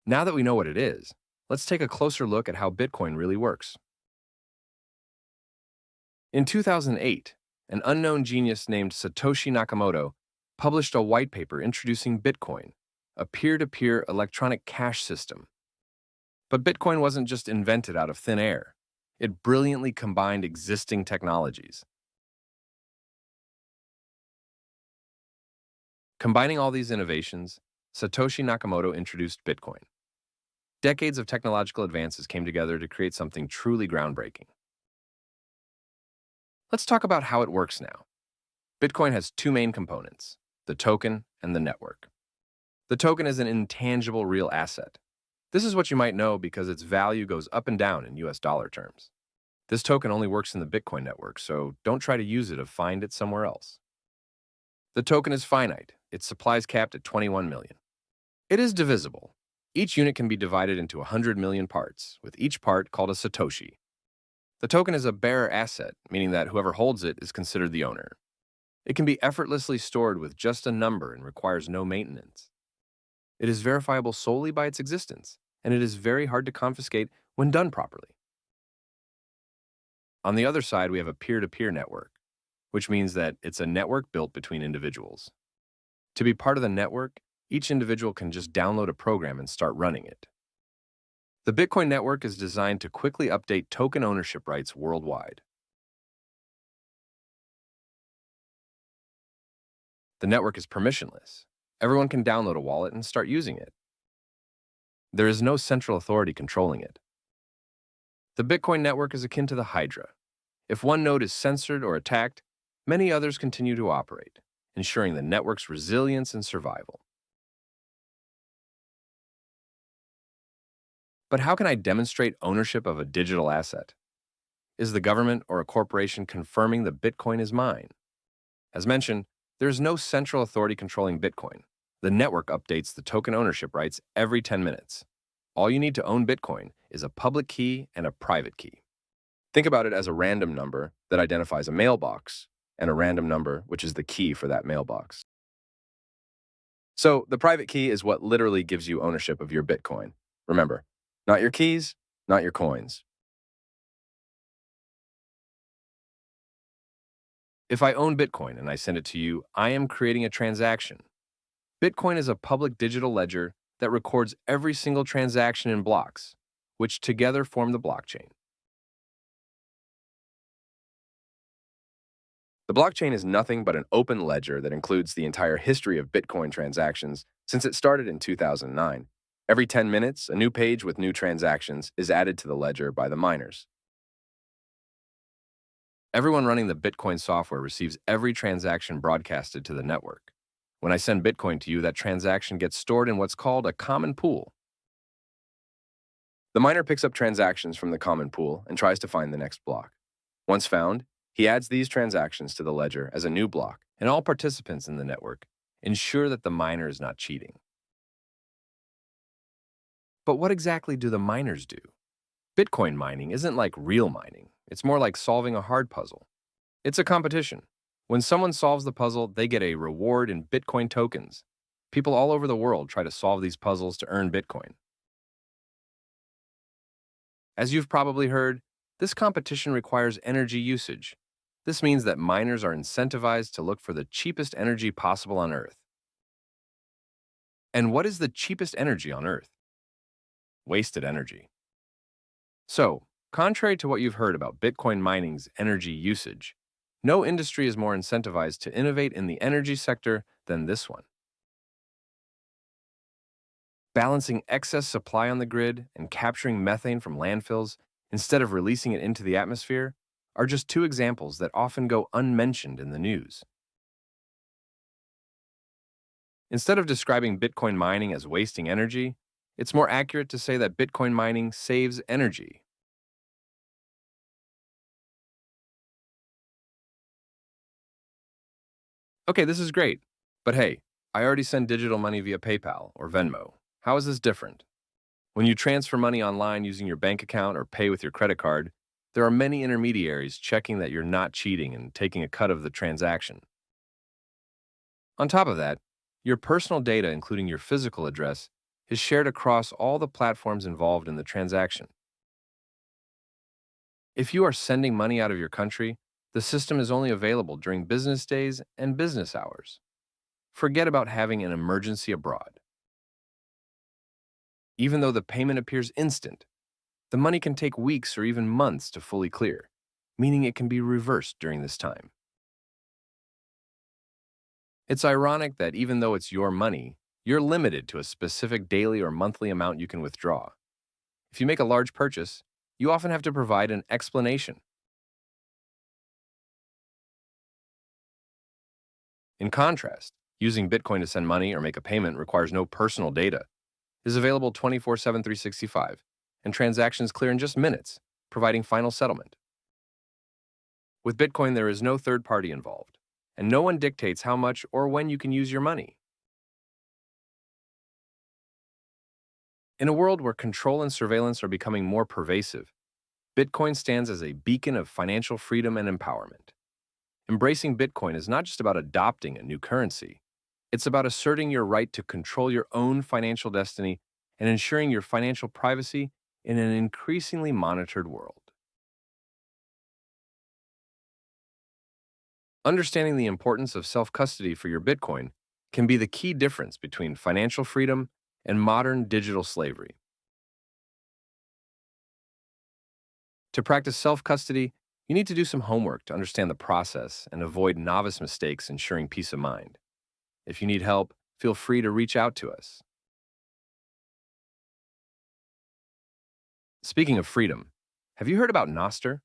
Now that we know what it is, let's take a closer look at how Bitcoin really works. In 2008, an unknown genius named Satoshi Nakamoto published a white paper introducing Bitcoin, a peer-to-peer electronic cash system. But Bitcoin wasn't just invented out of thin air. It brilliantly combined existing technologies. Combining all these innovations, Satoshi Nakamoto introduced Bitcoin. Decades of technological advances came together to create something truly groundbreaking. Let's talk about how it works now. Bitcoin has two main components, the token and the network. The token is an intangible real asset. This is what you might know because its value goes up and down in US dollar terms. This token only works in the Bitcoin network, so don't try to use it or find it somewhere else. The token is finite. Its supply is capped at 21 million. It is divisible. Each unit can be divided into 100 million parts, with each part called a Satoshi. The token is a bearer asset, meaning that whoever holds it is considered the owner. It can be effortlessly stored with just a number and requires no maintenance. It is verifiable solely by its existence, and it is very hard to confiscate when done properly. On the other side, we have a peer-to-peer network, which means that it's a network built between individuals. To be part of the network, each individual can just download a program and start running it. The Bitcoin network is designed to quickly update token ownership rights worldwide. The network is permissionless. Everyone can download a wallet and start using it. There is no central authority controlling it. The Bitcoin network is akin to the Hydra. If one node is censored or attacked, many others continue to operate, ensuring the network's resilience and survival. But how can I demonstrate ownership of a digital asset? Is the government or a corporation confirming the Bitcoin is mine? As mentioned, there is no central authority controlling Bitcoin. The network updates the token ownership rights every 10 minutes. All you need to own Bitcoin is a public key and a private key. Think about it as a random number that identifies a mailbox and a random number which is the key for that mailbox. So the private key is what literally gives you ownership of your Bitcoin. Remember, not your keys, not your coins. If I own Bitcoin and I send it to you, I am creating a transaction. Bitcoin is a public digital ledger that records every single transaction in blocks, which together form the blockchain. The blockchain is nothing but an open ledger that includes the entire history of Bitcoin transactions since it started in 2009. Every 10 minutes, a new page with new transactions is added to the ledger by the miners. Everyone running the Bitcoin software receives every transaction broadcasted to the network. When I send Bitcoin to you, that transaction gets stored in what's called a common pool. The miner picks up transactions from the common pool and tries to find the next block. Once found, he adds these transactions to the ledger as a new block, and all participants in the network ensure that the miner is not cheating. But what exactly do the miners do? Bitcoin mining isn't like real mining. It's more like solving a hard puzzle. It's a competition. When someone solves the puzzle, they get a reward in Bitcoin tokens. People all over the world try to solve these puzzles to earn Bitcoin. As you've probably heard, this competition requires energy usage. This means that miners are incentivized to look for the cheapest energy possible on Earth. And what is the cheapest energy on Earth? Wasted energy. So, contrary to what you've heard about Bitcoin mining's energy usage, no industry is more incentivized to innovate in the energy sector than this one. Balancing excess supply on the grid and capturing methane from landfills instead of releasing it into the atmosphere are just two examples that often go unmentioned in the news. Instead of describing Bitcoin mining as wasting energy, it's more accurate to say that Bitcoin mining saves energy. Okay, this is great, but hey, I already send digital money via PayPal or Venmo. How is this different? When you transfer money online using your bank account or pay with your credit card, there are many intermediaries checking that you're not cheating and taking a cut of the transaction. On top of that, your personal data, including your physical address, is shared across all the platforms involved in the transaction. If you are sending money out of your country, the system is only available during business days and business hours. Forget about having an emergency abroad. Even though the payment appears instant, the money can take weeks or even months to fully clear, meaning it can be reversed during this time. It's ironic that even though it's your money, you're limited to a specific daily or monthly amount you can withdraw. If you make a large purchase, you often have to provide an explanation. In contrast, using Bitcoin to send money or make a payment requires no personal data, is available 24/7, 365, and transactions clear in just minutes, providing final settlement. With Bitcoin, there is no third party involved, and no one dictates how much or when you can use your money. In a world where control and surveillance are becoming more pervasive, Bitcoin stands as a beacon of financial freedom and empowerment. Embracing Bitcoin is not just about adopting a new currency, it's about asserting your right to control your own financial destiny and ensuring your financial privacy in an increasingly monitored world. Understanding the importance of self-custody for your Bitcoin can be the key difference between financial freedom and modern digital slavery. To practice self-custody, you need to do some homework to understand the process and avoid novice mistakes, ensuring peace of mind. If you need help, feel free to reach out to us. Speaking of freedom, have you heard about Noster?